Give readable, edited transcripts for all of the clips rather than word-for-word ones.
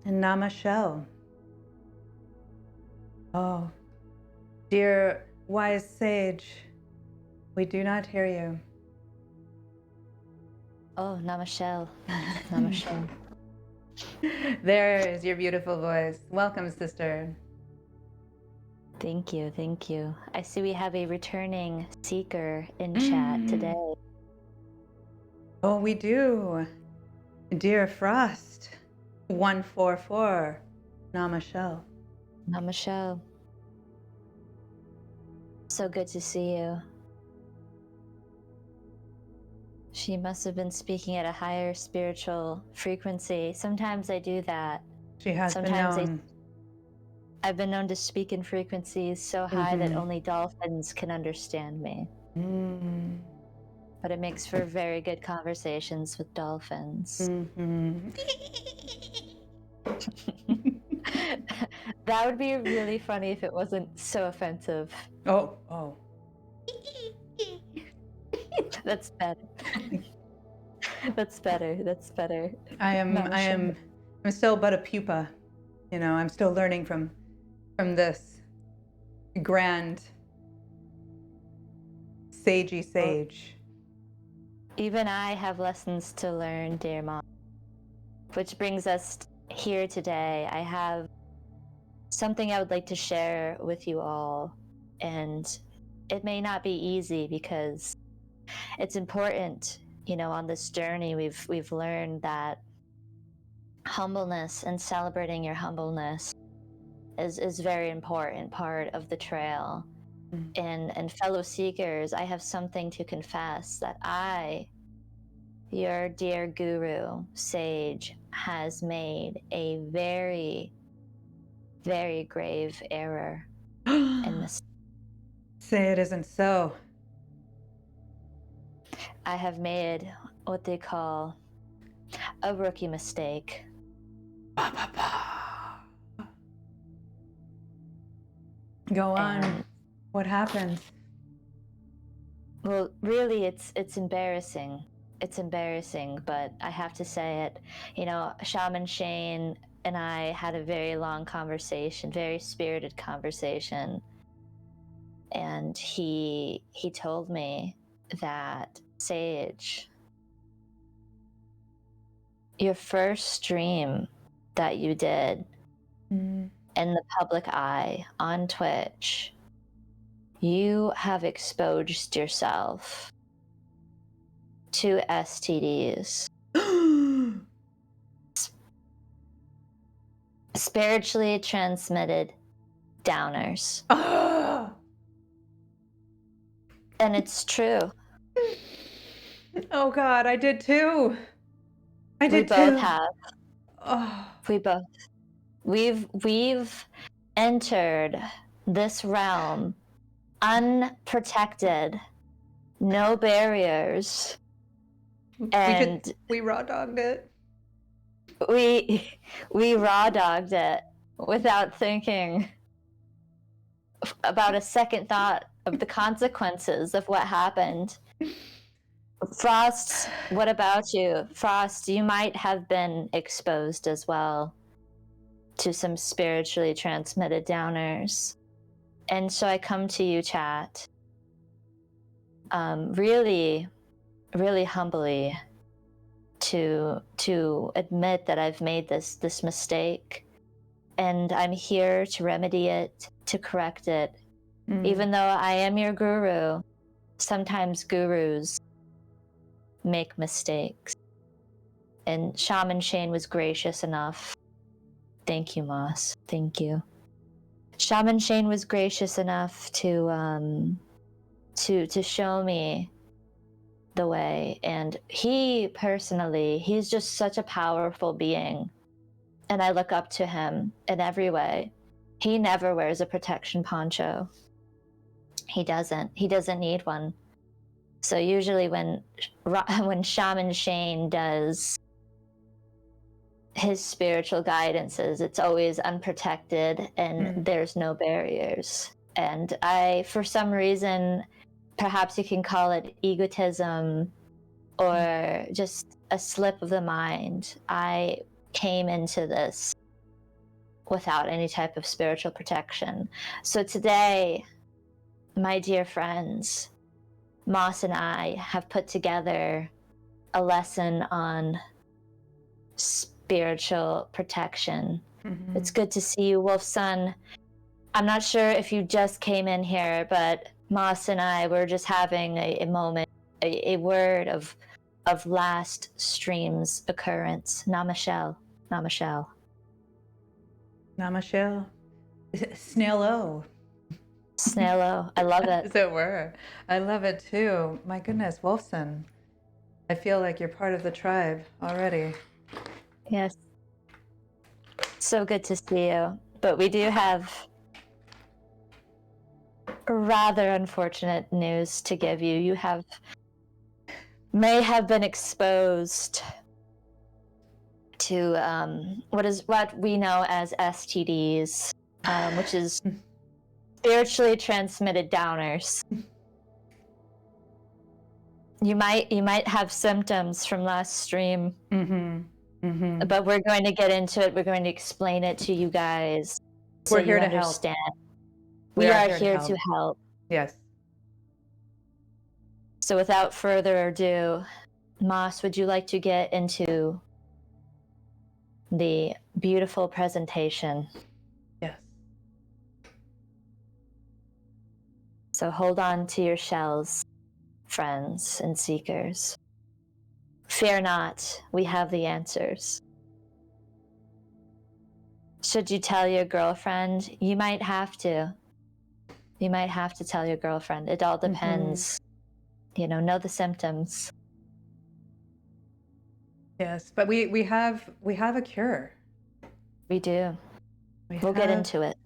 And Namashel. Oh, dear wise sage, we do not hear you. Oh, Namashel. Namashel. There is your beautiful voice. Welcome, sister. Thank you, thank you. I see we have a returning seeker in chat today. Oh, we do. Dear Frost, 144, Namashel. Namashel. So good to see you. She must have been speaking at a higher spiritual frequency. Sometimes I do that. She has Sometimes been known. I've been known to speak in frequencies so high that only dolphins can understand me. But it makes for very good conversations with dolphins. That would be really funny if it wasn't so offensive. Oh. That's better. That's better. I'm still but a pupa. You know, I'm still learning from this grand sagey sage. Even I have lessons to learn, dear mom. Which brings us here today. I have something I would like to share with you all, and it may not be easy because it's important. You know, on this journey, we've learned that humbleness and celebrating your humbleness is very important part of the trail. And fellow seekers, I have something to confess that I, your dear guru, sage, has made a very, very grave error in this. Say it isn't so. I have made what they call a rookie mistake. Go on. What happened? Well, really, it's embarrassing. It's embarrassing, but I have to say it. You know, Shaman Shane and I had a very long conversation, very spirited conversation, and he told me that, Sage, your first stream that you did in the public eye on Twitch, you have exposed yourself to STDs. Spiritually transmitted downers. And it's true. Oh God, I did too. We both have. We both. We've entered this realm unprotected, no barriers, and we raw dogged it. We raw dogged it without thinking about a second thought of the consequences of what happened. Frost, what about you? Frost, you might have been exposed as well to some spiritually transmitted downers. And so I come to you, chat, really, really humbly to admit that I've made this mistake, and I'm here to remedy it, to correct it. Even though I am your guru, sometimes gurus make mistakes. And Shaman Shane was gracious enough. Thank you, Moss. Thank you. Shaman Shane was gracious enough to show me the way, and he personally, he's just such a powerful being, and I look up to him in every way. He never wears a protection poncho. He doesn't need one. So usually when Shaman Shane does his spiritual guidances, it's always unprotected and there's no barriers. And I, for some reason, perhaps you can call it egotism or just a slip of the mind, I came into this without any type of spiritual protection. So today, my dear friends, Moss and I have put together a lesson on spiritual protection. Mm-hmm. It's good to see you, Wolf Son. I'm not sure if you just came in here, but Moss and I were just having a moment, a word of last stream's occurrence. Namashell. Namashell. Namaste. Snailo. Snailo. I love it. As it were. I love it too. My goodness, Wolfson. I feel like you're part of the tribe already. Yes. So good to see you. But we do have rather unfortunate news to give you. You may have been exposed to what we know as STDs, which is spiritually transmitted downers. You might have symptoms from last stream, but we're going to get into it. We're going to explain it to you guys so We're here you to help. understand. We are here to help. Yes. So without further ado, Moss, would you like to get into the beautiful presentation? Yes. So hold on to your shells, friends and seekers. Fear not, we have the answers. Should you tell your girlfriend? You might have to. You might have to tell your girlfriend. It all depends. Know the symptoms. Yes, but we have a cure. We do. We'll get into it.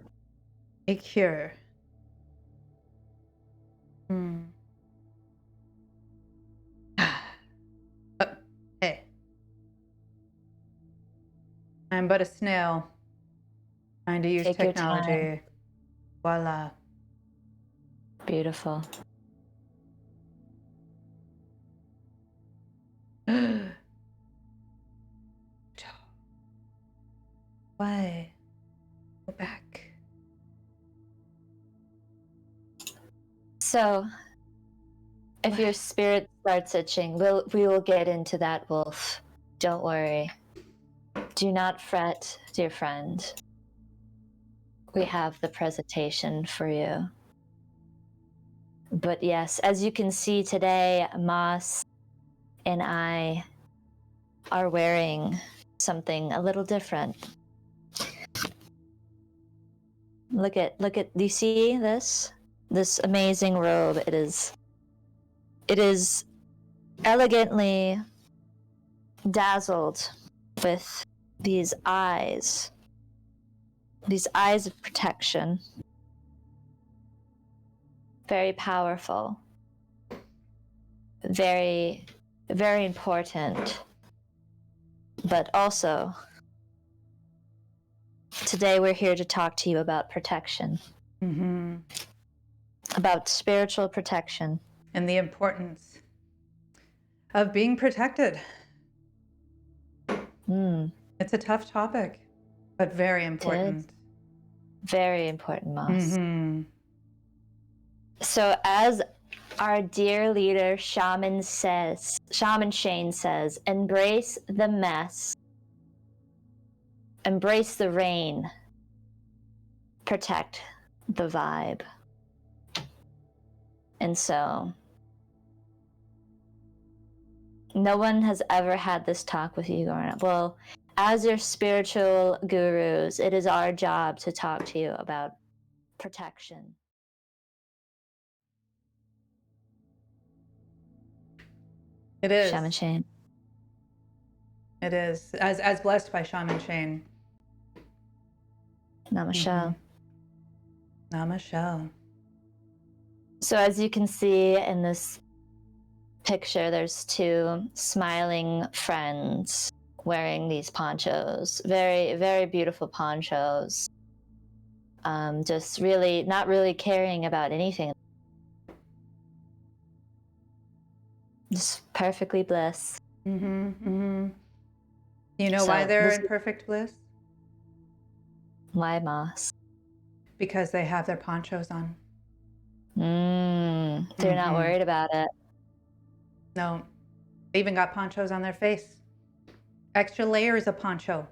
A cure. Hey. I'm but a snail trying to use Take your time. technology. Voila. Beautiful. Why? Go back. So, if your spirit starts itching, we will get into that, Wolf. Don't worry. Do not fret, dear friend. We have the presentation for you. But yes, as you can see today, Moss and I are wearing something a little different. Look at, do you see this? This amazing robe. It is elegantly dazzled with these eyes of protection. Very powerful. Very, very important. But also, today we're here to talk to you about protection. About spiritual protection. And the importance of being protected. It's a tough topic, but very important. Very important, Moss. So as our dear leader, Shaman Shane says, embrace the mess, embrace the rain, protect the vibe. And so, no one has ever had this talk with you growing up. Well, as your spiritual gurus, it is our job to talk to you about protection. It is. Shaman Shane. It is. As blessed by Shaman Shane. Namaste. Namaste. So as you can see in this picture, there's two smiling friends wearing these ponchos. Very, very beautiful ponchos. Just really, not really caring about anything. Just perfectly bliss. You know why they're in perfect bliss? Why moss? Because they have their ponchos on. They're not worried about it. No, they even got ponchos on their face. Extra layers of poncho.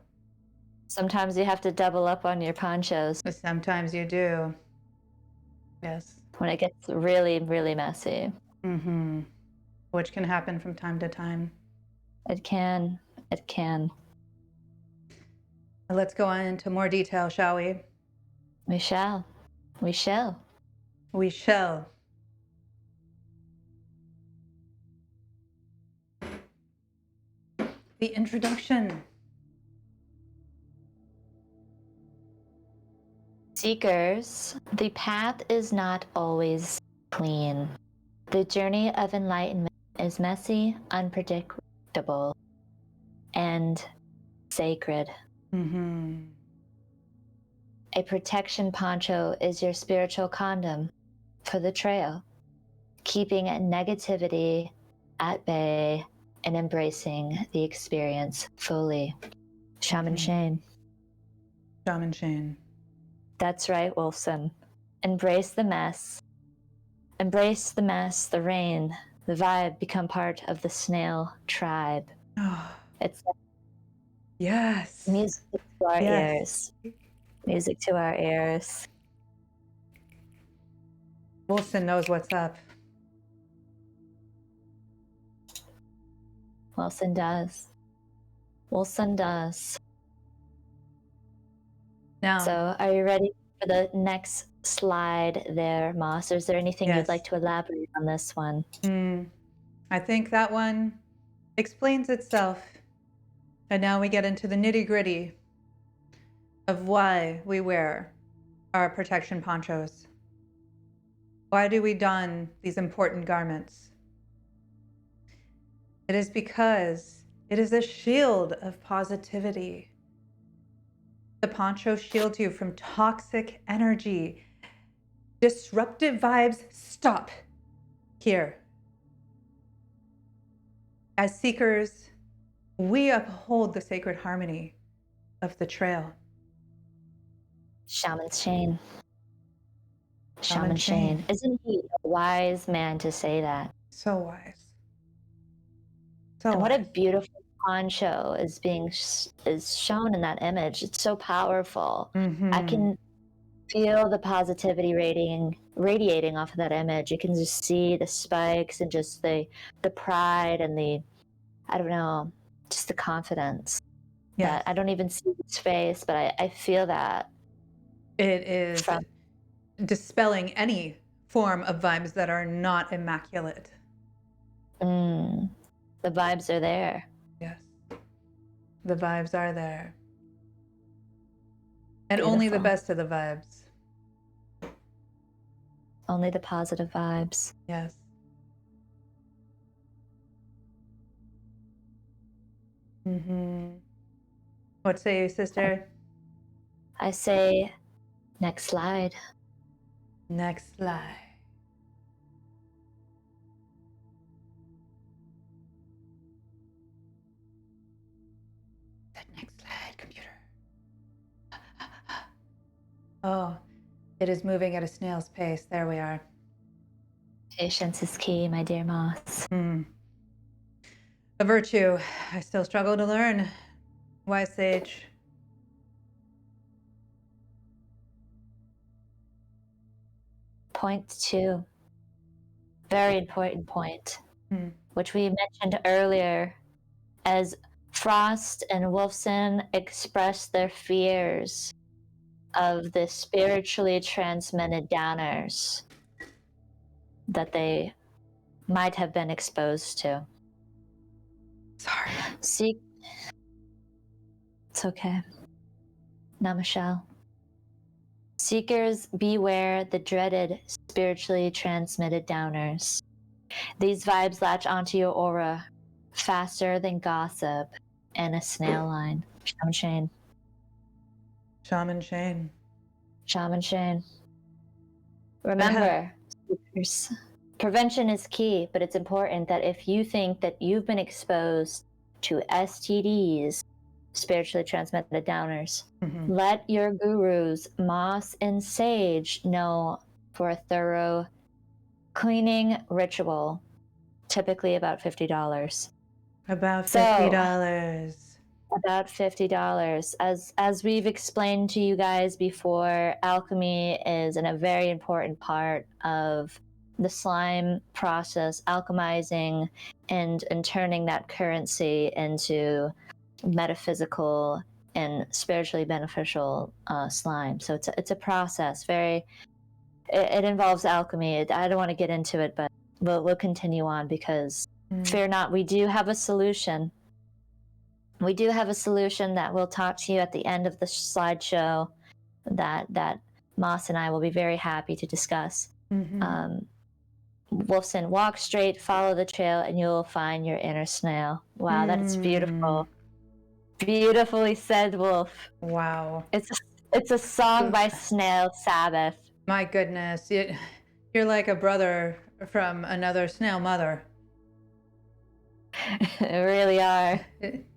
Sometimes you have to double up on your ponchos But sometimes you do. Yes. when it gets really, really messy. Which can happen from time to time. It can. It can. Let's go on into more detail, shall we? We shall. We shall. We shall. The introduction. Seekers, the path is not always clean. The journey of enlightenment is messy, unpredictable, and sacred. A protection poncho is your spiritual condom for the trail, keeping negativity at bay and embracing the experience fully. Shaman Shane. Shaman Shane. That's right, Wolfson. Embrace the mess. Embrace the mess, the rain, the vibe, become part of the snail tribe. It's yes. Music to our ears. Music to our ears. Wilson knows what's up. Wilson does. Wilson does. Now. So, are you ready for the next slide there, Moss? Or is there anything you'd like to elaborate on this one? I think that one explains itself. And now we get into the nitty-gritty of why we wear our protection ponchos. Why do we don these important garments? It is because it is a shield of positivity. The poncho shields you from toxic energy. Disruptive vibes stop here. As seekers, we uphold the sacred harmony of the trail. Shaman Shane. Shaman Shane. Isn't he a wise man to say that? So wise. And what a beautiful poncho is shown in that image. It's so powerful. I can feel the positivity radiating off of that image. You can just see the spikes and just the pride and the, I don't know, just the confidence. That I don't even see his face, but I feel that. It is dispelling any form of vibes that are not immaculate. The vibes are there. Yes. The vibes are there. And Beautiful. only the best of the vibes. Only the positive vibes. Yes. What say you, sister? I say, next slide. Next slide. That next slide, computer. Oh, it is moving at a snail's pace. There we are. Patience is key, my dear Moss. A virtue I still struggle to learn. Wise sage. Point 2. Very important point, which we mentioned earlier, as Frost and Wolfson expressed their fears of the spiritually transmitted downers that they might have been exposed to. Sorry. It's okay. Not Michelle. Seekers, beware the dreaded spiritually transmitted downers. These vibes latch onto your aura faster than gossip and a snail line. Shaman Shane. Shaman Shane. Shaman Shane. Remember, seekers, prevention is key, but it's important that if you think that you've been exposed to STDs, spiritually transmitted downers. Mhm. Let your gurus, moss and sage, know for a thorough cleaning ritual, typically about $50. About So, $50. about $50. As we've explained to you guys before, alchemy is a very important part of the slime process, alchemizing and turning that currency into metaphysical and spiritually beneficial slime. So it's a process. It involves alchemy. I don't want to get into it, but we'll continue on because fear not, we do have a solution. We do have a solution that we'll talk to you at the end of the slideshow that Moss and I will be very happy to discuss. Wolfson, walk straight, follow the trail, and you'll find your inner snail. Wow, that's beautiful. Beautifully said, Wolf. Wow. It's a song by Snail Sabbath. My goodness. You're like a brother from another snail mother. They really are.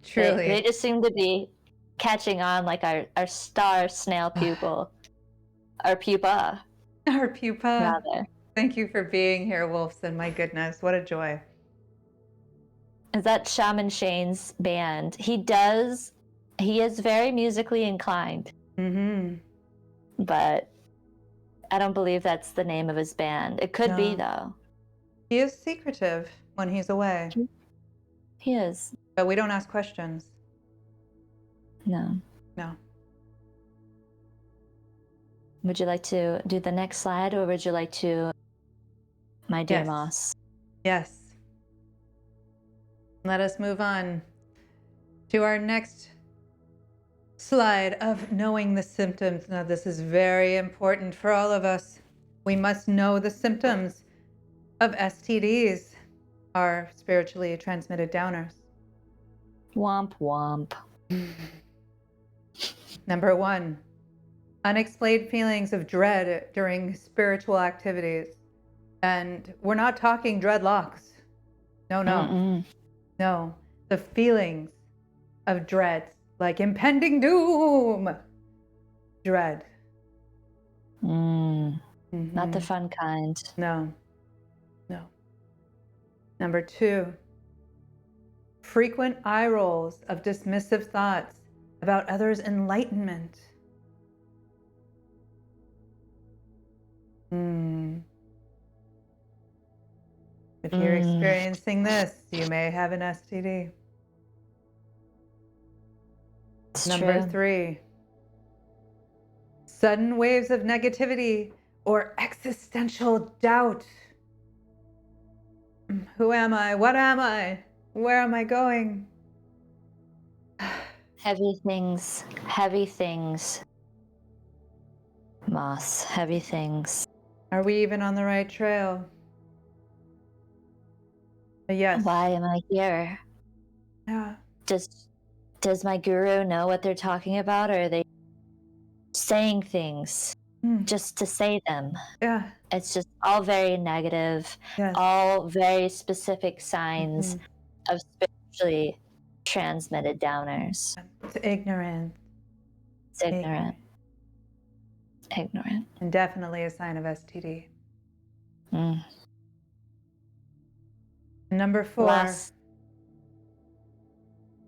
Truly. They just seem to be catching on like our star snail pupil. Our pupa. Our pupa. Rather. Thank you for being here, Wolfson. My goodness, what a joy. Is that Shaman Shane's band? He is very musically inclined. But I don't believe that's the name of his band. It could be, though. He is secretive when he's away. He is. But we don't ask questions. No. Would you like to do the next slide, or would you like to, my dear Moss? Yes. Let us move on to our next slide of knowing the symptoms. Now, this is very important for all of us. We must know the symptoms of STDs, our spiritually transmitted downers. Womp womp. Number 1, unexplained feelings of dread during spiritual activities. And we're not talking dreadlocks. No. No. The feelings of dread, like impending doom. Dread. Not the fun kind. No. Number 2, frequent eye rolls of dismissive thoughts about others' enlightenment. If you're experiencing this, you may have an STD. It's Number true. 3, sudden waves of negativity or existential doubt. Who am I? What am I? Where am I going? Heavy things. Moss, heavy things. Are we even on the right trail? Yes. Why am I here? Yeah. Does my guru know what they're talking about, or are they saying things just to say them? Yeah. It's just all very negative, all very specific signs of spiritually transmitted downers. It's ignorant. It's ignorant. And definitely a sign of STD. Number 4,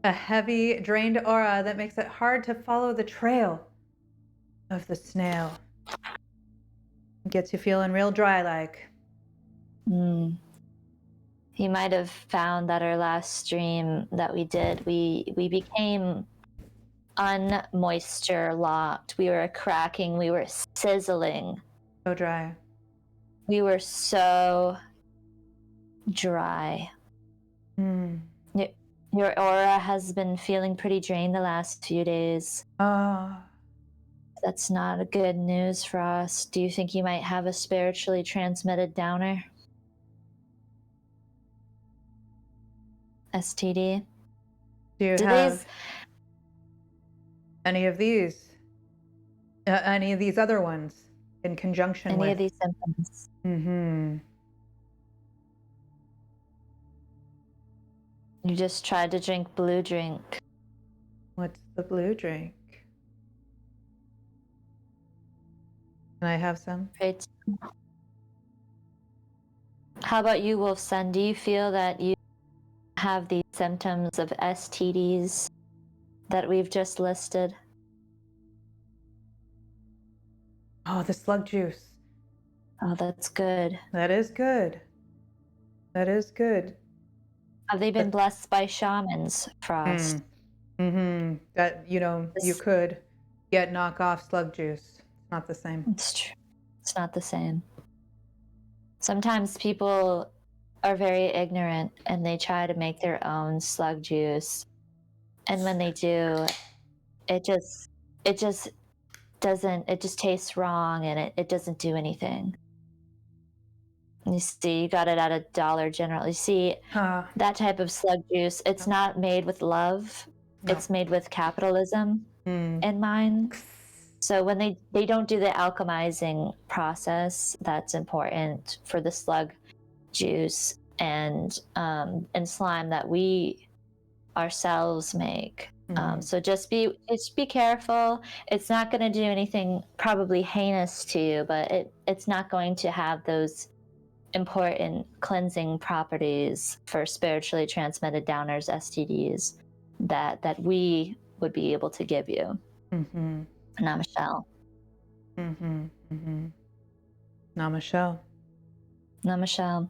a heavy, drained aura that makes it hard to follow the trail of the snail. Gets you feeling real dry like. You might have found that our last stream that we did, we became unmoisture locked. We were cracking. We were sizzling. So dry. We were so dry. Your aura has been feeling pretty drained the last few days. That's not good news for us. Do you think you might have a spiritually transmitted downer? STD? Do you have any of these? Any of these other ones in conjunction with? Any of these symptoms? You just tried to drink blue drink. What's the blue drink? Can I have some? Great. How about you, Wolfson? Do you feel that you have the symptoms of STDs that we've just listed? Oh, the slug juice. Oh, that's good. That is good. That is good. Have they been But, blessed by shamans, Frost? that, you This, could get knockoff slug juice. It's not the same. it's true. It's not the same. Sometimes people are very ignorant and they try to make their own slug juice. And when they do, it just doesn't, it just tastes wrong and it doesn't do anything. You see, you got it at $1 General. You see, Huh. that type of slug juice, it's not made with love. No. It's made with capitalism in mind. So when they don't do the alchemizing process that's important for the slug juice and slime that we ourselves make. So just be careful. It's not going to do anything probably heinous to you, but it's not going to have those important cleansing properties for spiritually transmitted downers, STDs, that we would be able to give you. Namaste. Namaste. Namaste.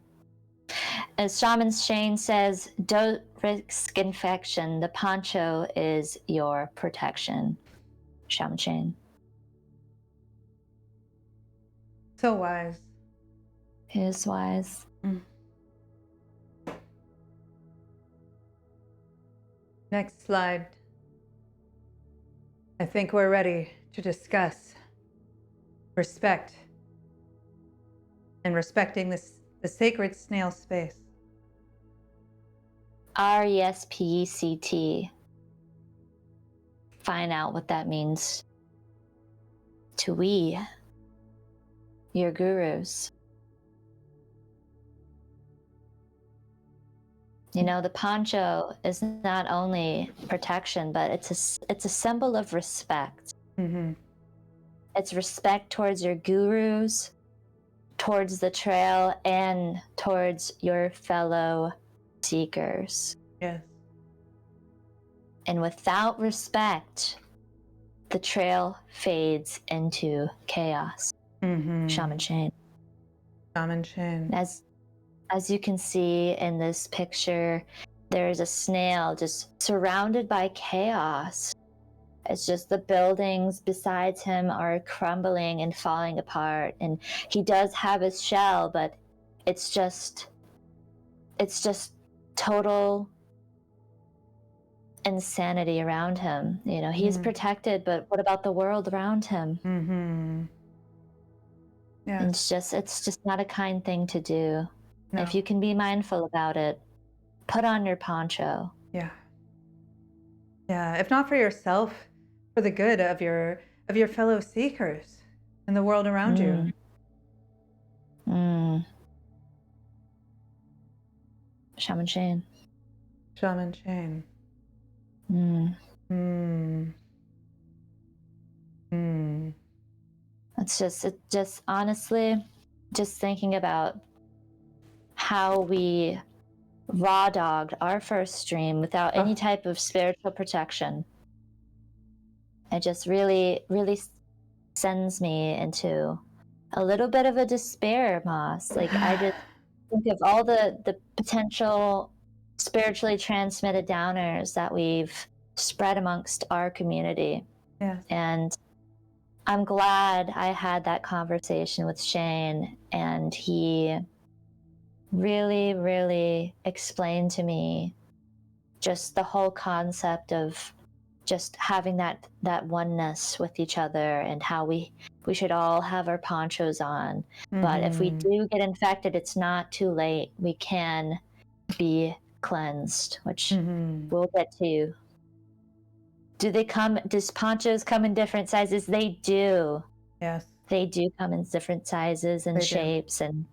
As Shaman Shane says, don't risk infection. The poncho is your protection. Shaman Shane. So wise. He is wise. Next slide. I think we're ready to discuss respect and respecting the sacred snail space. RESPECT. Find out what that means to we, your gurus. You know, the poncho is not only protection, but it's a symbol of respect. It's respect towards your gurus, towards the trail, and towards your fellow seekers. Yes. And without respect, the trail fades into chaos. Shaman Shane. Shaman Shane. As you can see in this picture, there is a snail just surrounded by chaos. It's just the buildings besides him are crumbling and falling apart. And he does have his shell, but it's just total insanity around him. You know, he's protected, but what about the world around him? Yeah. And it's just not a kind thing to do. No. If you can be mindful about it, put on your poncho. Yeah. Yeah. If not for yourself, for the good of your fellow seekers and the world around you. Shaman Shane. Shaman Shane. It just honestly, just thinking about how we raw dogged our first stream without any type of spiritual protection. It just really, really sends me into a little bit of a despair, Moss. Like, I just think of all the potential spiritually transmitted downers that we've spread amongst our community. Yes. And I'm glad I had that conversation with Shane, and he really, really explained to me just the whole concept of just having that oneness with each other, and how we should all have our ponchos on. But if we do get infected, it's not too late. We can be cleansed, which we'll get to. Does ponchos come in different sizes? They do. Yes. They do come in different sizes and They do. shapes, and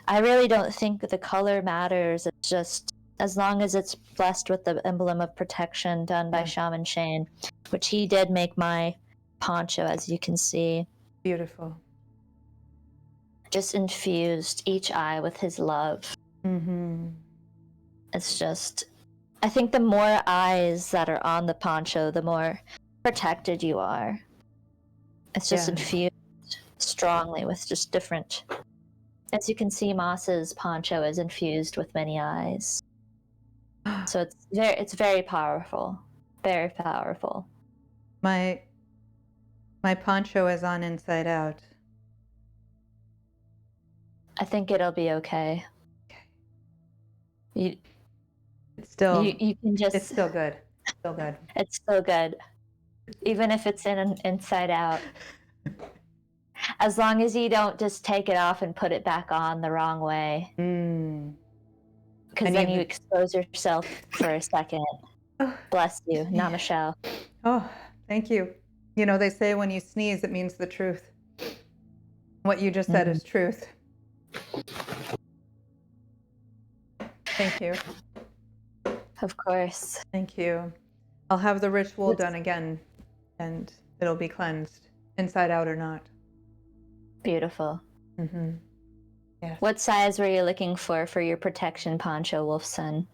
I really don't think the color matters. It's just as long as it's blessed with the emblem of protection done by Yeah. Shaman Shane, which he did make my poncho, as you can see. Beautiful. Just infused each eye with his love. Mm-hmm. It's just, I think the more eyes that are on the poncho, the more protected you are. It's just infused strongly with just different. As you can see, Moss's poncho is infused with many eyes. So it's very powerful. Very powerful. My poncho is on inside out. I think it'll be okay. You It's still you can just it's still good. Still good. It's so good. Even if it's inside out. As long as you don't just take it off and put it back on the wrong way. Because then you expose yourself for a second. Bless you. Namaste. Oh, thank you. You know, they say when you sneeze, it means the truth. What you just said is truth. Thank you. Of course. Thank you. I'll have the ritual done again, and it'll be cleansed, inside out or not. Beautiful. Mm-hmm. Yes. What size were you looking for your protection poncho, Wolfson?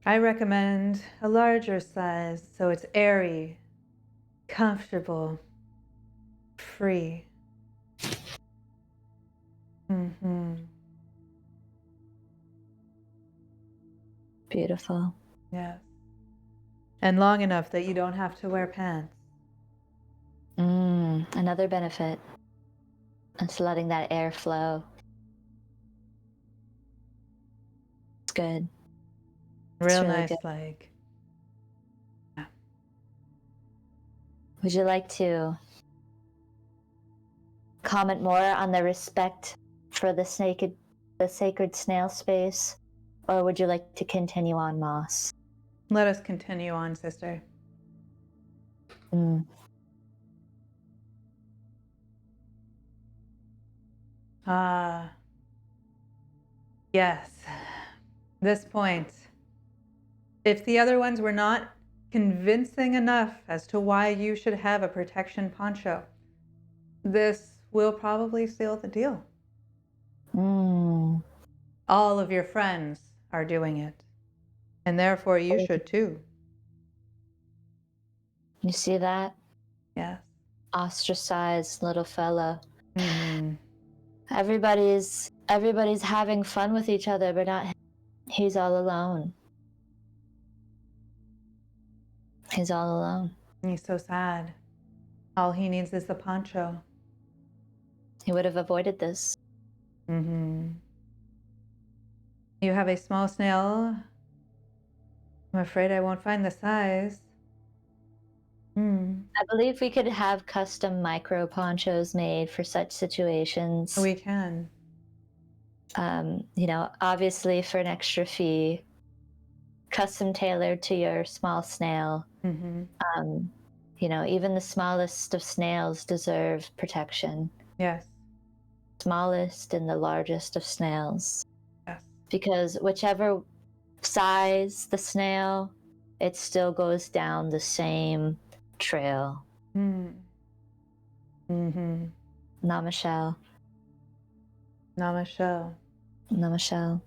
I recommend a larger size so it's airy, comfortable, free. Mm-hmm. Beautiful. Yes. And long enough that you don't have to wear pants. Another benefit. It's letting that air flow. It's good. Real really nice, good. like. Yeah. Would you like to comment more on the respect for the sacred snail space, or would you like to continue on, Moss? Let us continue on, sister. Yes. This point. If the other ones were not convincing enough as to why you should have a protection poncho, this will probably seal the deal. All of your friends are doing it, and therefore you should too. You see that? Yes. Ostracized little fella. Mm-hmm. Everybody's having fun with each other, but not him. He's all alone. He's all alone. He's so sad. All he needs is the poncho. He would have avoided this. Mm-hmm. You have a small snail. I'm afraid I won't find the size. I believe we could have custom micro ponchos made for such situations. We can. Obviously for an extra fee, custom tailored to your small snail. Even the smallest of snails deserve protection. Yes. Smallest and the largest of snails. Yes. Because whichever size the snail, it still goes down the same trail. Mm-hmm. Namaste. Namaste. Namaste.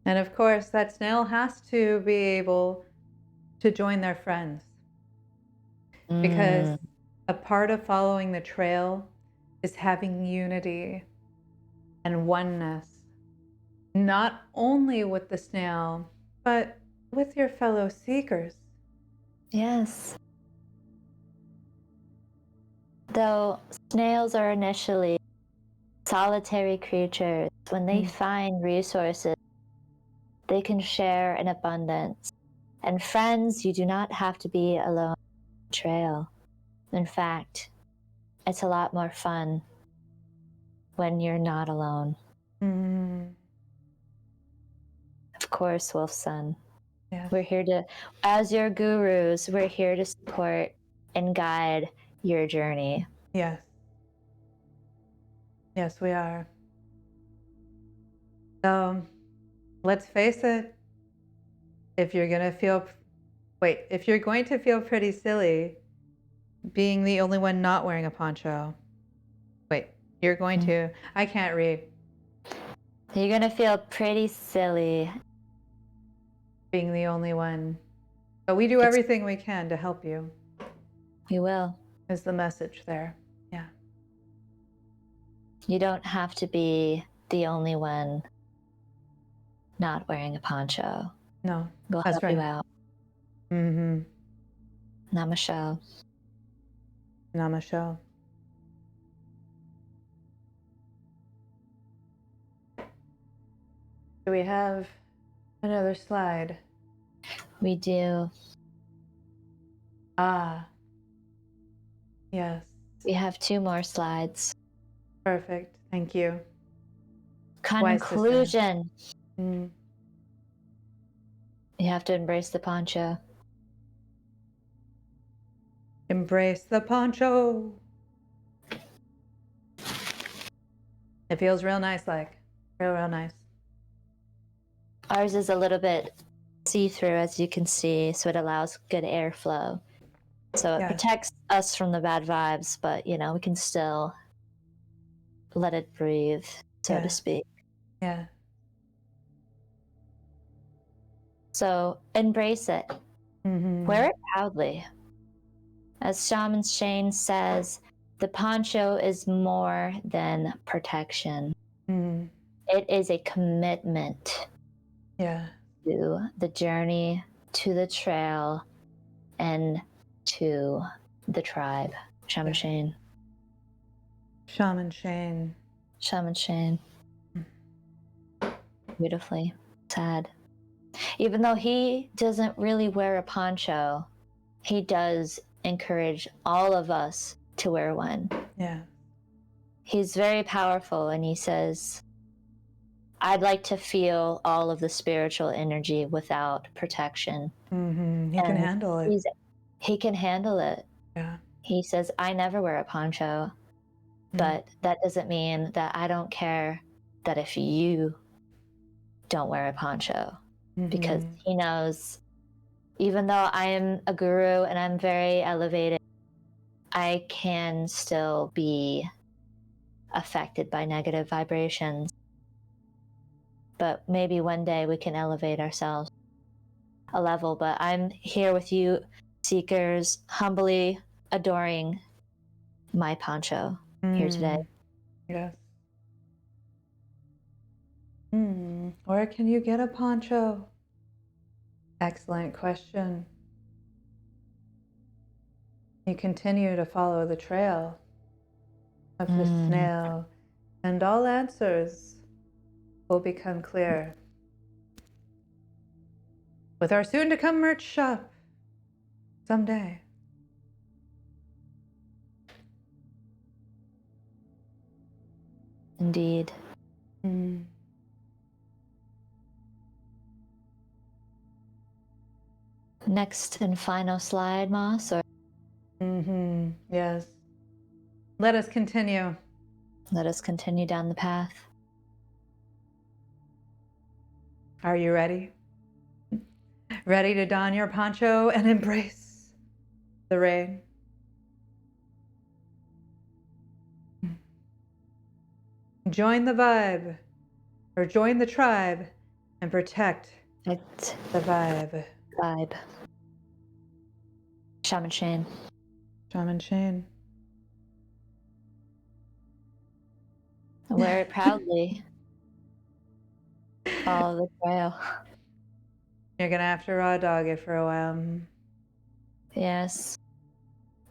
And of course, that snail has to be able to join their friends. Because a part of following the trail is having unity and oneness, not only with the snail, but with your fellow seekers. Yes. Though snails are initially solitary creatures, when they find resources, they can share in abundance. And friends, you do not have to be alone on the trail. In fact, it's a lot more fun when you're not alone. Of course, Wolfson. Yes. We're here to, as your gurus, we're here to support and guide your journey. Yes. Yes, we are. So let's face it. If you're gonna feel, if you're going to feel pretty silly being the only one not wearing a poncho, you're going to, I can't read, You're gonna feel pretty silly. being the only one. But we do everything we can to help you, You will. is the message there. Yeah. You don't have to be the only one not wearing a poncho. No, We'll that's help right. you out. Mm-hmm. Namaste. Namaste. Do we have another slide? We do. Ah, yes. We have 2 more slides. Perfect. Thank you. Conclusion. Mm. You have to embrace the poncho. Embrace the poncho. It feels real nice, like real nice. Ours is a little bit see-through, as you can see, so it allows good airflow. So it protects us from the bad vibes, but we can still let it breathe, so to speak. Yeah. So embrace it. Mm-hmm. Wear it proudly. As Shaman Shane says, the poncho is more than protection. Mm. It is a commitment Yeah. to the journey, to the trail, and to the tribe. Shaman Shane. Shaman Shane. Shaman Shane. Beautifully sad. Even though he doesn't really wear a poncho, he does encourage all of us to wear one. Yeah. He's very powerful, and he says, I'd like to feel all of the spiritual energy without protection. Mm-hmm. He can handle it. He can handle it. Yeah. He says, I never wear a poncho, but that doesn't mean that I don't care that if you don't wear a poncho, because he knows, even though I am a guru and I'm very elevated, I can still be affected by negative vibrations. But maybe one day we can elevate ourselves a level. But I'm here with you, seekers, humbly adoring my poncho here today. Yes. Where can you get a poncho? Excellent question. You continue to follow the trail of the snail, and all answers will become clear. With our soon-to-come merch shop someday. Indeed. Next and final slide, Moss? Or Yes. Let us continue. let us continue down the path. Are you ready? Ready to don your poncho and embrace the rain? Join the vibe, or join the tribe, and protect the vibe. Shaman Shane. Shaman Shane. Wear it proudly. Follow the trail. You're gonna have to raw dog it for a while. Yes.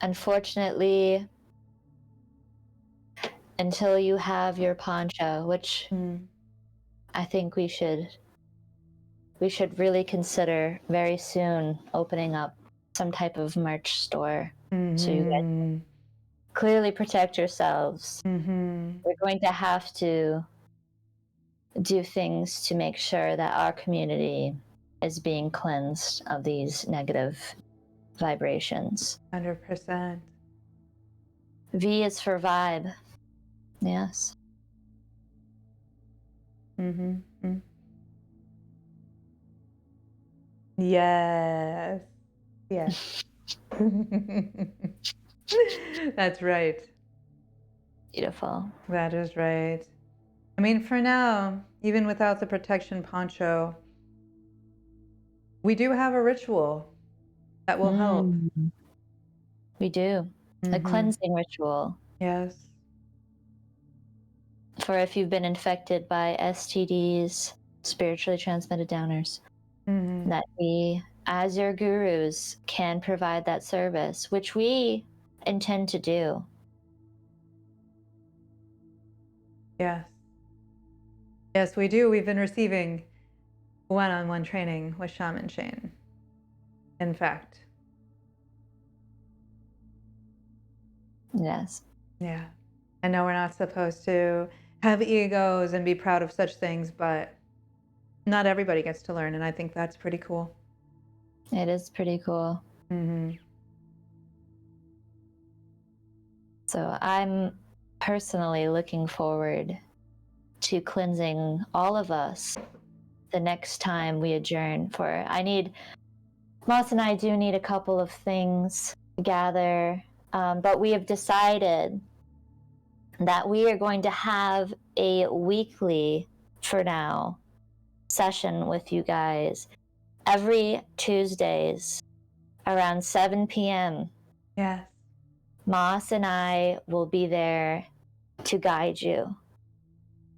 Unfortunately, until you have your poncho, which I think we should really consider very soon opening up some type of merch store, so you guys clearly protect yourselves. We're going to have to do things to make sure that our community is being cleansed of these negative vibrations. 100%. V is for vibe. Yes. Mm-hmm. Yes. Yes. That's right. Beautiful. That is right. I mean, for now, even without the protection poncho, we do have a ritual that will help. Mm, we do. A Mm-hmm. cleansing ritual Yes. for if you've been infected by STDs, spiritually transmitted downers, Mm-hmm. that we, as your gurus, can provide that service, which we intend to do. Yes. Yes, we do. We've been receiving one-on-one training with Shaman Shane. In fact. Yes. Yeah. I know we're not supposed to have egos and be proud of such things, but not everybody gets to learn, and I think that's pretty cool. It is pretty cool. Mm-hmm. So I'm personally looking forward to cleansing all of us the next time we adjourn. Moss and I do need a couple of things to gather, but we have decided that we are going to have a weekly, for now, session with you guys every Tuesdays around 7 p.m. Yes. Moss and I will be there to guide you.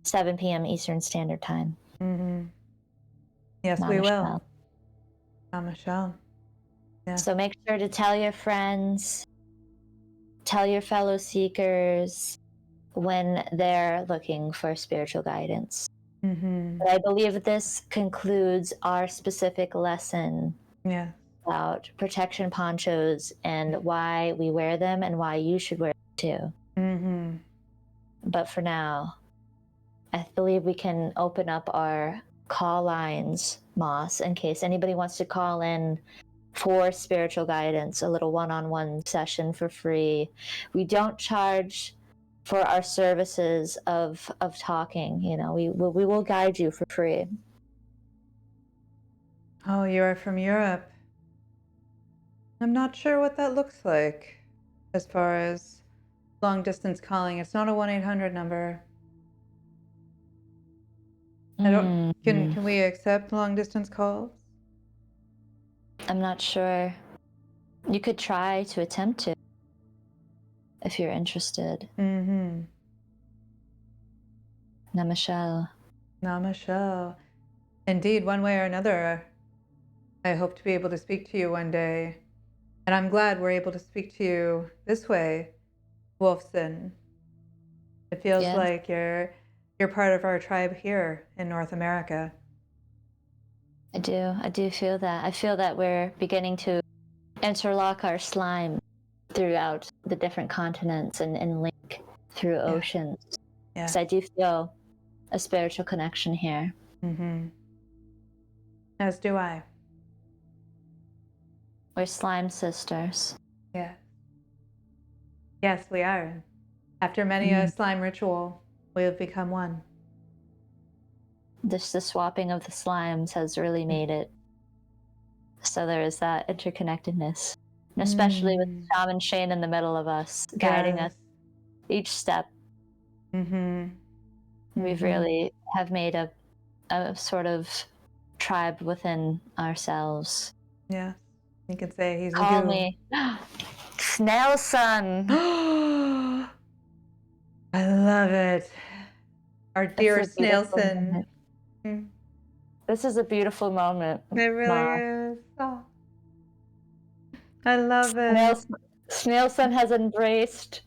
7 p.m. Eastern Standard Time. Mm-hmm. Yes, we will. Namaste. Michelle. Yes. So make sure to tell your friends, tell your fellow seekers when they're looking for spiritual guidance. Mm-hmm. But I believe this concludes our specific lesson Yeah. about protection ponchos and why we wear them and why you should wear them too. Mm-hmm. But for now, I believe we can open up our call lines, Moss, in case anybody wants to call in for spiritual guidance, a little one-on-one session for free. We don't charge for our services of talking. You know, we will guide you for free. Oh, you are from Europe. I'm not sure what that looks like as far as long distance calling. It's not a 1-800 number. I don't can we accept long distance calls? I'm not sure. You could try to attempt to if you're interested. Mm-hmm. Namaste. Namaste. Indeed, one way or another, I hope to be able to speak to you one day. And I'm glad we're able to speak to you this way, Wolfson. It feels Yes. like you're part of our tribe here in North America. I do feel that. I feel that we're beginning to interlock our slime throughout the different continents and link through oceans. Yeah. So I do feel a spiritual connection here. Mm-hmm. As do I. We're slime sisters. Yeah. Yes, we are. After many a slime ritual, we have become one. The swapping of the slimes has really made it so there is that interconnectedness. And especially with Shaman Shane in the middle of us, guiding us each step. Mm-hmm. We've really have made a sort of tribe within ourselves. Yeah. You could say he's Call with you. me Snailson. I love it. Our dear It's a beautiful Snailson. moment. This is a beautiful moment. It really is. Oh. I love it. Snailson has embraced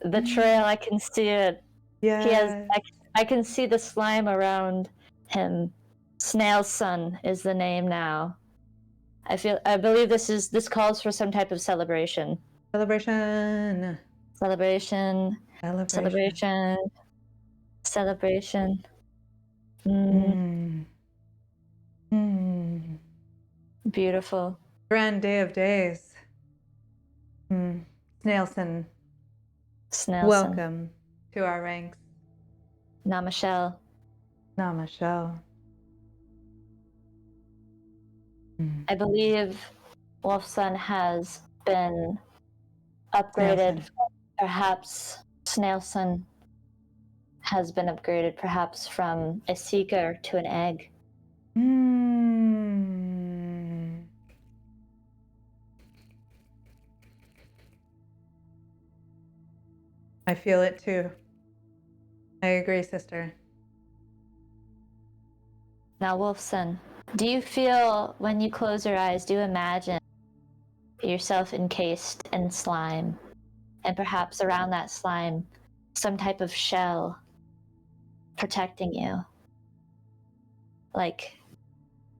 the trail. I can see it. Yeah. He has. I can see the slime around him. Snailson is the name now. I believe this calls for some type of celebration. Celebration. Celebration. Celebration. Celebration. Beautiful. Grand day of days. Snailson. Snailson. Welcome to our ranks. Namaste. No, Michelle. Mm. I believe Wolfson has been upgraded. Snailson. Perhaps Snailson has been upgraded, perhaps from a seeker to an egg. Mm. I feel it too. I agree, sister. Now, Wolfson, do you feel when you close your eyes, do you imagine yourself encased in slime, and perhaps around that slime, some type of shell protecting you? Like,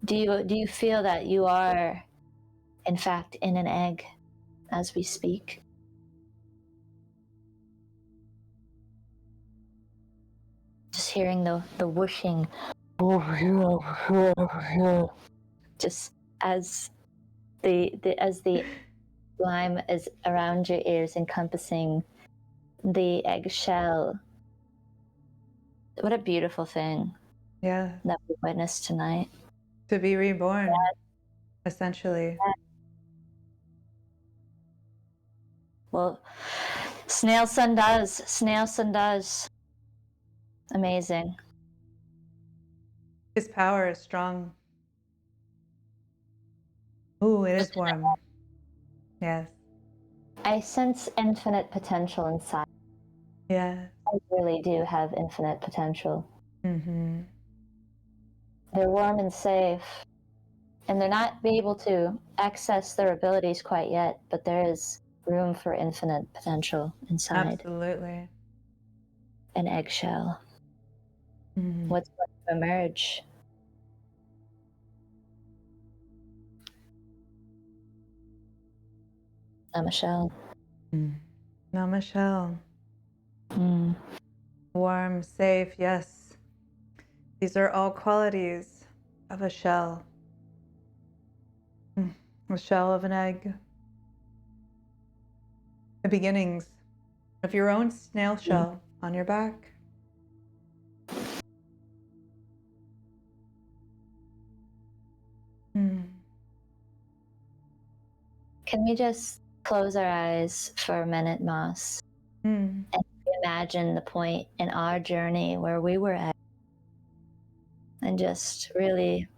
do you feel that you are, in fact, in an egg as we speak? Just hearing the whooshing, just as the slime is around your ears, encompassing the eggshell. What a beautiful thing Yeah. that we witnessed tonight. To be reborn, essentially. Well, Snailson does. Snailson does. Amazing. His power is strong. Ooh, it is warm. Yes. I sense infinite potential inside. Yeah. I really do have infinite potential. Mm-hmm. They're warm and safe, and they're not be able to access their abilities quite yet, but there is room for infinite potential inside Absolutely. an eggshell. Mm-hmm. What's going to emerge? A Michelle. Mm. Now, Michelle. Mm. Warm, safe, yes. These are all qualities of a shell. A shell of an egg. The beginnings of your own snail shell on your back. Mm. Can we just close our eyes for a minute, Moss, Mm. and imagine the point in our journey where we were at, and just really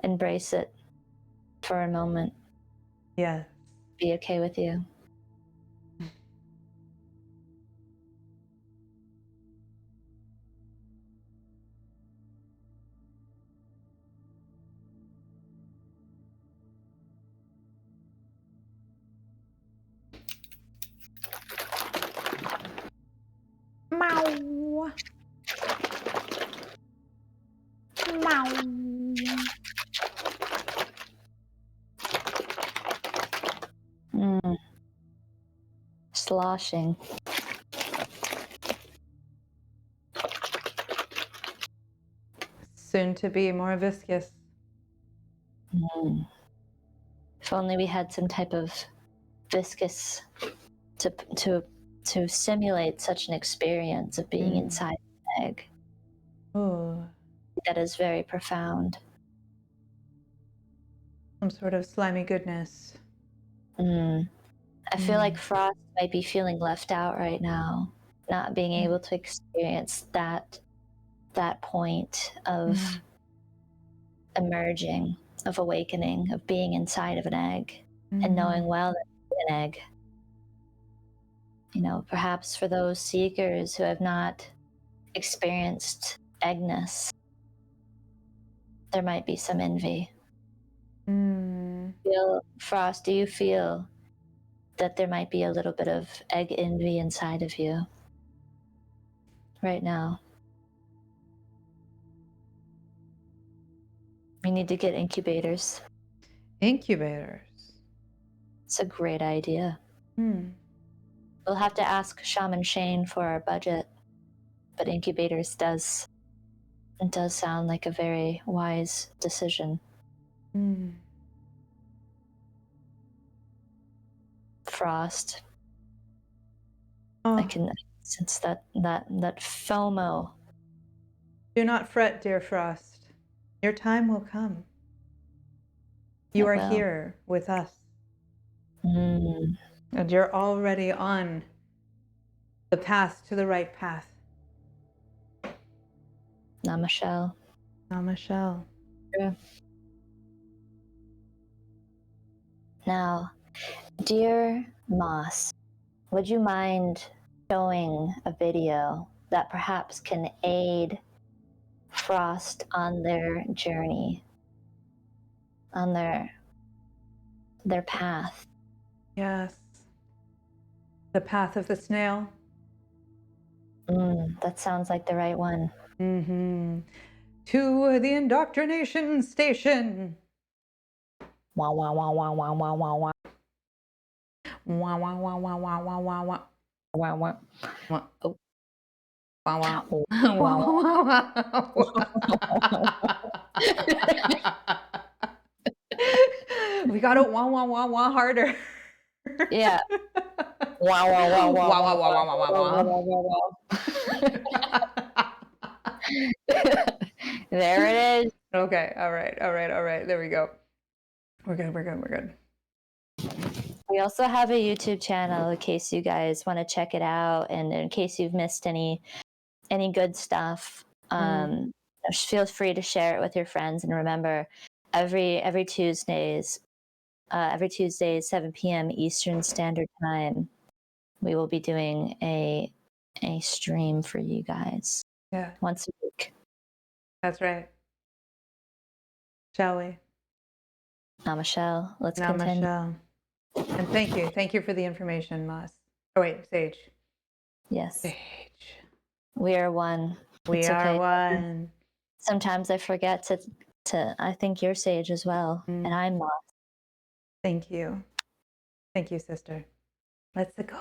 embrace it for a moment? Yes. Be okay with you? Meow. Meow. Mm. Sloshing. Soon to be more viscous. Mm. If only we had some type of viscous to to simulate such an experience of being inside an egg. Ooh. That is very profound. Some sort of slimy goodness. Mm. I feel like Frost might be feeling left out right now, not being able to experience that point of emerging, of awakening, of being inside of an egg, and knowing well that it's an egg. You know, perhaps for those seekers who have not experienced eggness, there might be some envy. Frost, do you feel that there might be a little bit of egg envy inside of you right now? We need to get incubators. Incubators. It's a great idea. Hmm. We'll have to ask Shaman Shane for our budget, but incubators does sound like a very wise decision. Frost, Oh. I can sense that FOMO Do not fret, dear Frost. Your time will come. You It are will. here with us, Mm. and you're already on the path to the right path. Namaste. Namaste. Yeah. Now, dear Moss, would you mind showing a video that perhaps can aid Frost on their journey, on their path? Yes. The path of the snail. That sounds like the right one. Mm-hmm. To the indoctrination station. Wah wah wah wah wah wah wah wah. Wah, wah, wah, wah, wah, wah, wah, wah. Wah wah. Wah, Oh. wah, wah. Oh. Wah, Wah wah, wah, wah. wah. We got to wah, wah, wah, wah harder. Yeah. Wah wah wah wah Wah, wah, wah wah, wah, wah, wah wah, wah wah wah. wah. There it is. Okay, all right, all right, all right. There we go. We're good, we're good, we're good. We also have a YouTube channel in case you guys want to check it out, and in case you've missed any good stuff. Feel free to share it with your friends, and remember, every Tuesdays, 7 p.m. Eastern Standard Time, we will be doing a stream for you guys. Yeah, Once a week. that's right. Shall we? Namaste. Let's continue. Namaste. And thank you for the information, Moss. Oh wait, Sage. Yes. Sage. We are one. We It's are okay. one. Sometimes I forget to I think you're Sage as well, and I'm Moss. Thank you. Thank you, sister. Let's go.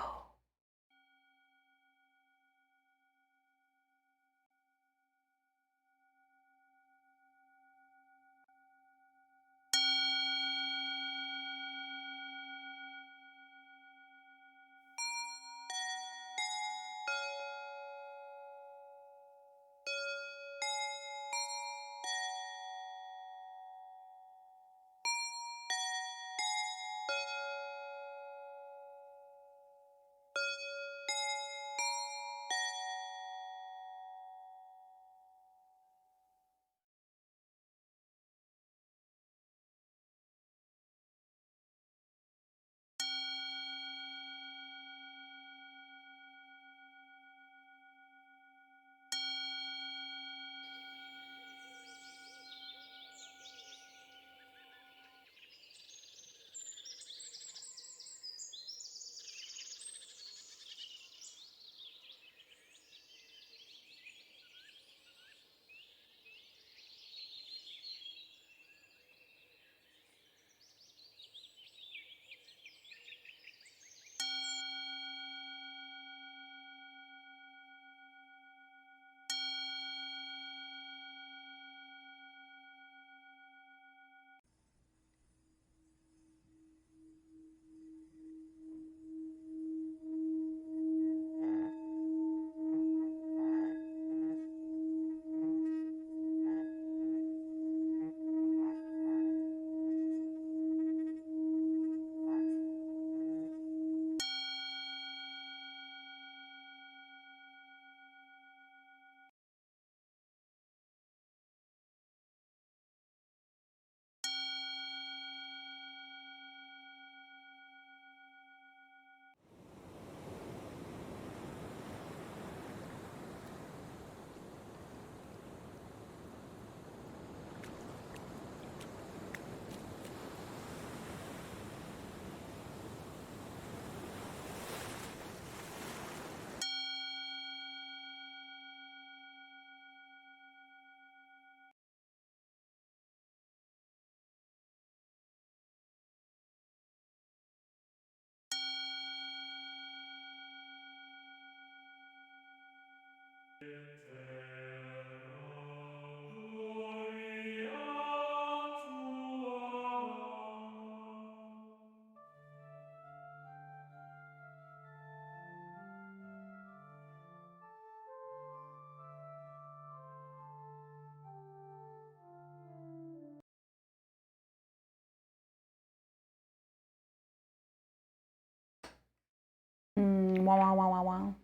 Wow, wow, wow, wow, wow.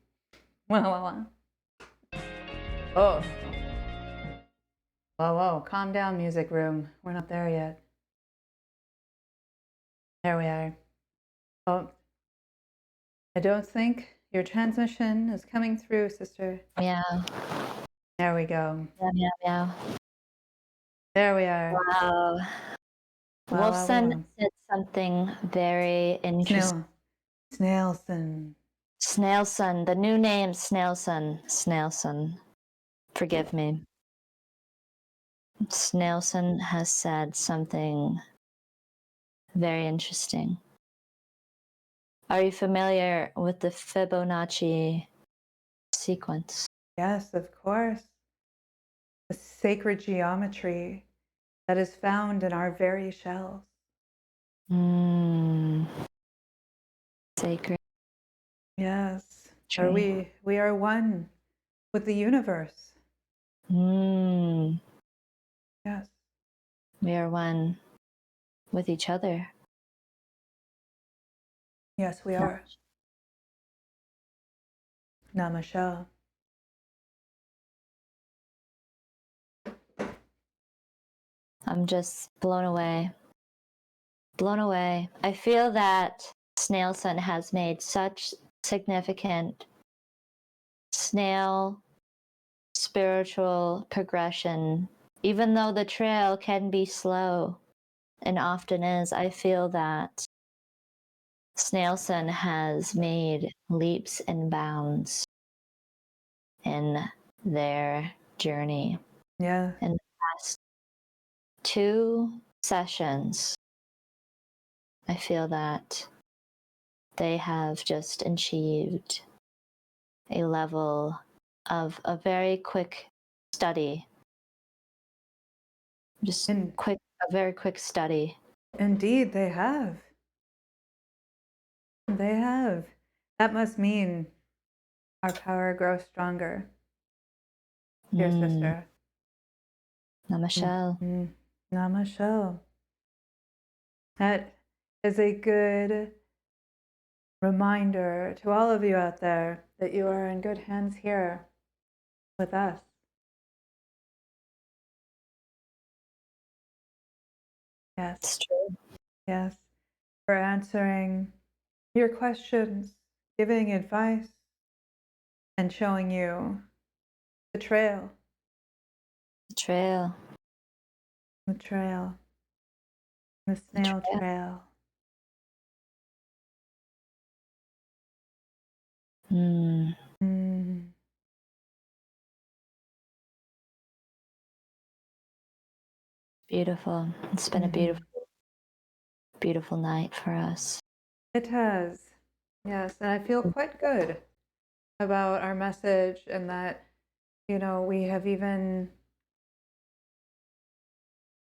Wow, wow, wow. Oh, whoa, whoa. Calm down, music room. We're not there yet. There we are. Oh, I don't think your transmission is coming through, sister. Meow, There we go. meow, meow, meow. There we are. Wow. Wow, wow, Wolfson wow. said something very interesting. Snailson. Snailson, the new name, Snailson. Snailson. Forgive me. Snailson has said something very interesting. Are you familiar with the Fibonacci sequence? Yes, of course. The sacred geometry that is found in our very shells. Sacred Yes. Or tree. we are one with the universe. Yes. We are one with each other. Yes, we are. Namaste. I'm just blown away. Blown away. I feel that Snailson has made such significant snail spiritual progression. Even though the trail can be slow and often is, I feel that Snailson has made leaps and bounds in their journey. Yeah. In the past 2 sessions, I feel that they have just achieved a level of a very quick study. Just In, a very quick study. indeed, they have. They have. That must mean our power grows stronger, dear sister. Namaste. Namaste. That is a good reminder to all of you out there that you are in good hands here with us. Yes, It's true. yes. For answering your questions, giving advice, and showing you the trail, The trail. the trail, the The snail trail. trail. Mm, Mm. beautiful. It's been a Mhm. beautiful, beautiful night for us. It has. Yes, and I feel quite good about our message and that, we have even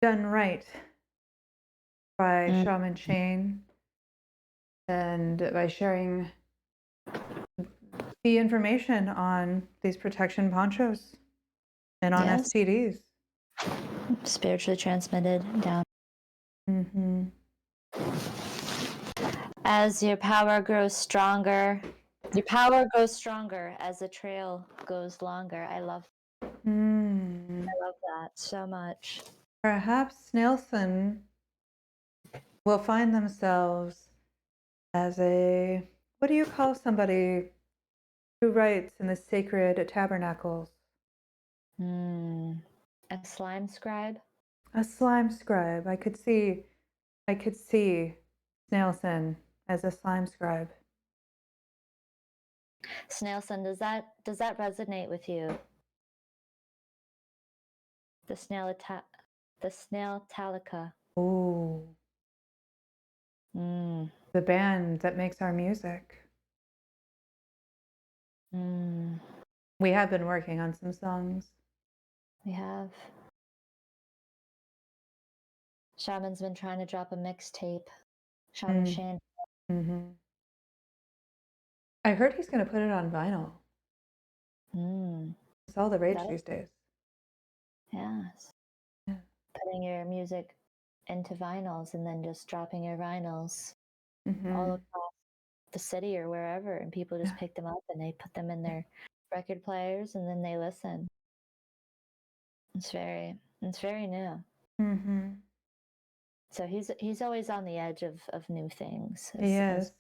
done right by Mm, Shaman Shane and by sharing the information on these protection ponchos and on yes. STDs. Spiritually transmitted down. Mm-hmm. As your power grows stronger, your power grows stronger as the trail goes longer. I love that so much. Perhaps Snailson will find themselves as what do you call somebody who writes in the sacred tabernacles? A slime scribe. A slime scribe. I could see Snailson as a slime scribe. Snailson, does that resonate with you? The snail talica. Ooh, the band that makes our music. We have been working on some songs. We have. Shaman's been trying to drop a mixtape. Shaman Shane. Mm-hmm. I heard he's going to put it on vinyl. It's all the rage these days. Yes. Yeah. Putting your music into vinyls and then just dropping your vinyls Mm-hmm. all across the city or wherever, and people just Yeah. pick them up and they put them in their record players and then they listen. It's very new. Mm-hmm. So he's always on the edge of new things, He as is.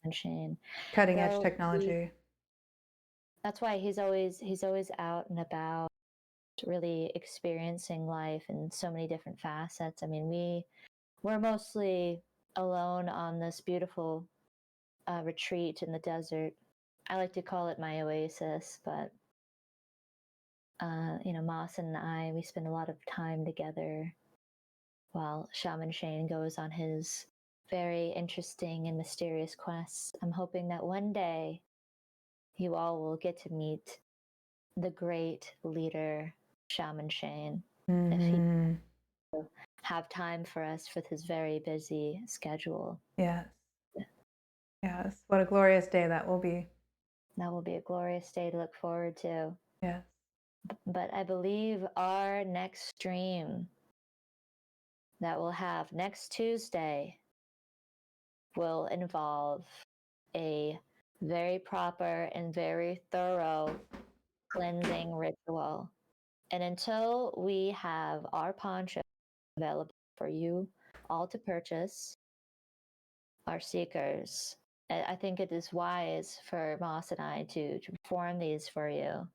mentioned. Cutting edge Though technology. that's why he's always out and about, really experiencing life in so many different facets. I mean, we're mostly alone on this beautiful retreat in the desert. I like to call it my oasis, but Moss and I, we spend a lot of time together while Shaman Shane goes on his very interesting and mysterious quests. I'm hoping that one day you all will get to meet the great leader, Shaman Shane, if he Mm-hmm. will have time for us with his very busy schedule. Yes. Yes. What a glorious day that will be. That will be a glorious day to look forward to. Yes. But I believe our next stream that we'll have next Tuesday will involve a very proper and very thorough cleansing ritual. And until we have our poncho available for you all to purchase, our seekers, I think it is wise for Moss and I to perform these for you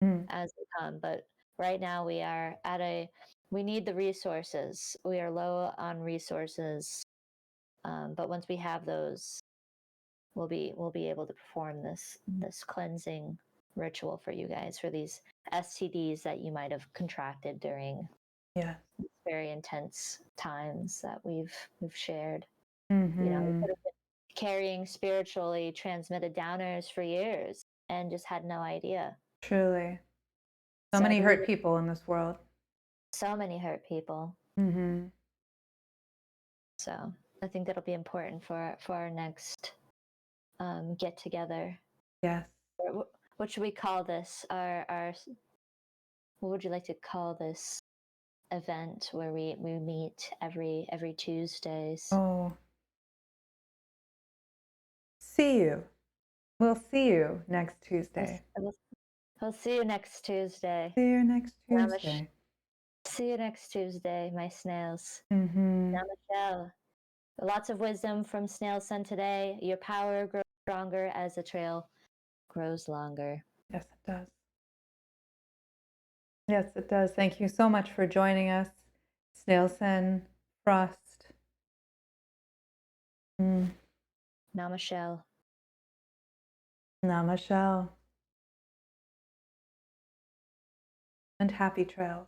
Mm. as they come. But right now we need the resources. We are low on resources. But once we have those, we'll be able to perform this cleansing ritual for you guys for these STDs that you might have contracted during Yes. very intense times that we've shared. You know, we Mm-hmm. could have been carrying spiritually transmitted downers for years and just had no idea. Truly. So So I many believe hurt people in this world. so many hurt people. Mm-hmm. So I think that'll be important for our next get together. Yes. What should we call this? Our what would you like to call this event where we meet every Tuesdays? Oh, see you. We'll see you next Tuesday. We'll see you next Tuesday. See you next Namash. Tuesday. See you next Tuesday, my snails. Mm-hmm. Namaste. Lots of wisdom from Snailson today. Your power grows stronger as the trail grows longer. Yes, it does. Yes, it does. Thank you so much for joining us, Snailson, Frost. Namaste. Namaste. And happy trails.